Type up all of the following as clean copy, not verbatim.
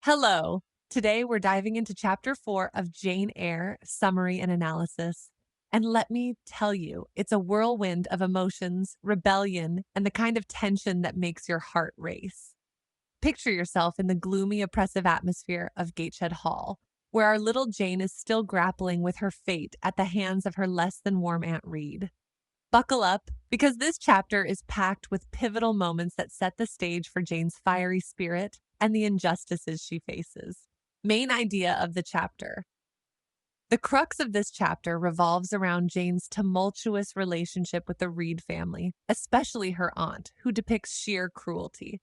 Hello. Today we're diving into chapter 4 of Jane Eyre, Summary and Analysis. And let me tell you, it's a whirlwind of emotions, rebellion, and the kind of tension that makes your heart race. Picture yourself in the gloomy, oppressive atmosphere of Gateshead Hall, where our little Jane is still grappling with her fate at the hands of her less than warm Aunt Reed. Buckle up, because this chapter is packed with pivotal moments that set the stage for Jane's fiery spirit and the injustices she faces. Main idea of the chapter. The crux of this chapter revolves around Jane's tumultuous relationship with the Reed family, especially her aunt, who depicts sheer cruelty.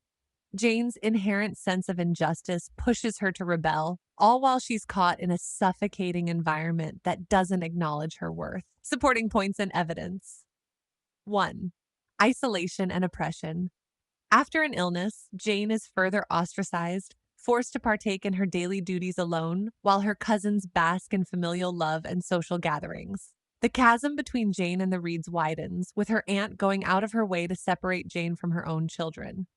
Jane's inherent sense of injustice pushes her to rebel, all while she's caught in a suffocating environment that doesn't acknowledge her worth. Supporting points and evidence. 1. Isolation and oppression. After an illness, Jane is further ostracized, forced to partake in her daily duties alone, while her cousins bask in familial love and social gatherings. The chasm between Jane and the Reeds widens, with her aunt going out of her way to separate Jane from her own children.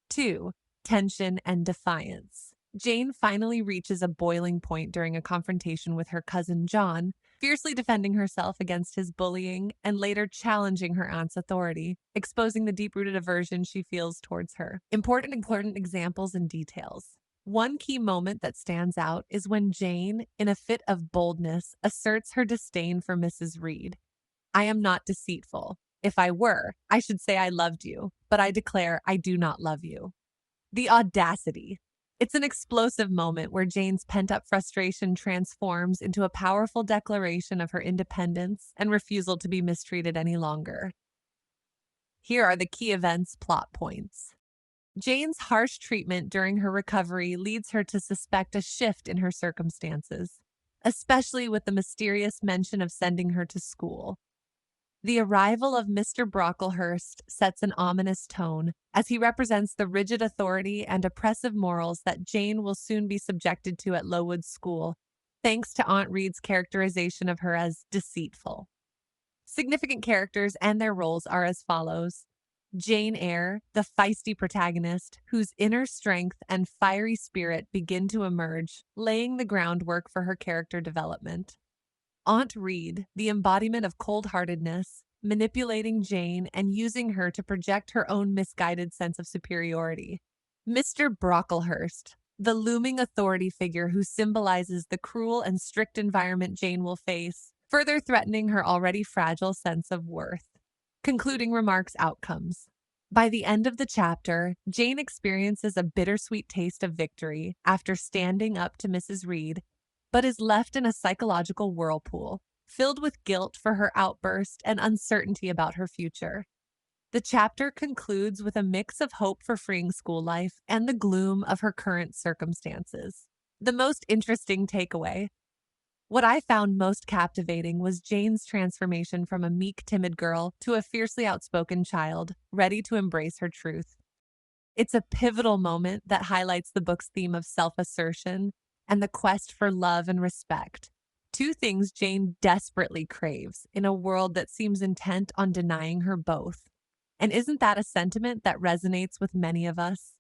2. Tension and defiance. Jane finally reaches a boiling point during a confrontation with her cousin John, fiercely defending herself against his bullying and later challenging her aunt's authority, exposing the deep-rooted aversion she feels towards her. Important examples and details. One key moment that stands out is when Jane, in a fit of boldness, asserts her disdain for Mrs. Reed. "I am not deceitful. If I were, I should say I loved you, but I declare I do not love you." The audacity. It's an explosive moment where Jane's pent-up frustration transforms into a powerful declaration of her independence and refusal to be mistreated any longer. Here are the key events plot points. Jane's harsh treatment during her recovery leads her to suspect a shift in her circumstances, especially with the mysterious mention of sending her to school. The arrival of Mr. Brocklehurst sets an ominous tone, as he represents the rigid authority and oppressive morals that Jane will soon be subjected to at Lowood School, thanks to Aunt Reed's characterization of her as deceitful. Significant characters and their roles are as follows. Jane Eyre, the feisty protagonist, whose inner strength and fiery spirit begin to emerge, laying the groundwork for her character development. Aunt Reed, the embodiment of cold-heartedness, manipulating Jane and using her to project her own misguided sense of superiority. Mr. Brocklehurst, the looming authority figure who symbolizes the cruel and strict environment Jane will face, further threatening her already fragile sense of worth. Concluding remarks outcomes. By the end of the chapter, Jane experiences a bittersweet taste of victory after standing up to Mrs. Reed, but is left in a psychological whirlpool, filled with guilt for her outburst and uncertainty about her future. The chapter concludes with a mix of hope for freeing school life and the gloom of her current circumstances. The most interesting takeaway. What I found most captivating was Jane's transformation from a meek, timid girl to a fiercely outspoken child, ready to embrace her truth. It's a pivotal moment that highlights the book's theme of self-assertion and the quest for love and respect. Two things Jane desperately craves in a world that seems intent on denying her both. And isn't that a sentiment that resonates with many of us?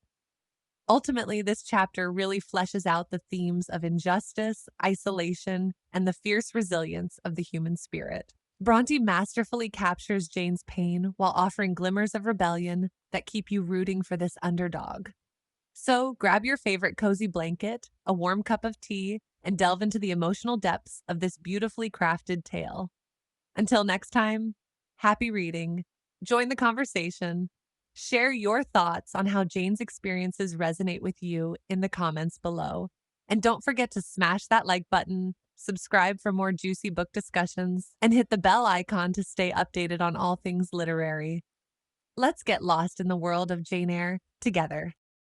Ultimately, this chapter really fleshes out the themes of injustice, isolation, and the fierce resilience of the human spirit. Brontë masterfully captures Jane's pain while offering glimmers of rebellion that keep you rooting for this underdog. So grab your favorite cozy blanket, a warm cup of tea, and delve into the emotional depths of this beautifully crafted tale. Until next time, happy reading. Join the conversation. Share your thoughts on how Jane's experiences resonate with you in the comments below. And don't forget to smash that like button, subscribe for more juicy book discussions, and hit the bell icon to stay updated on all things literary. Let's get lost in the world of Jane Eyre together.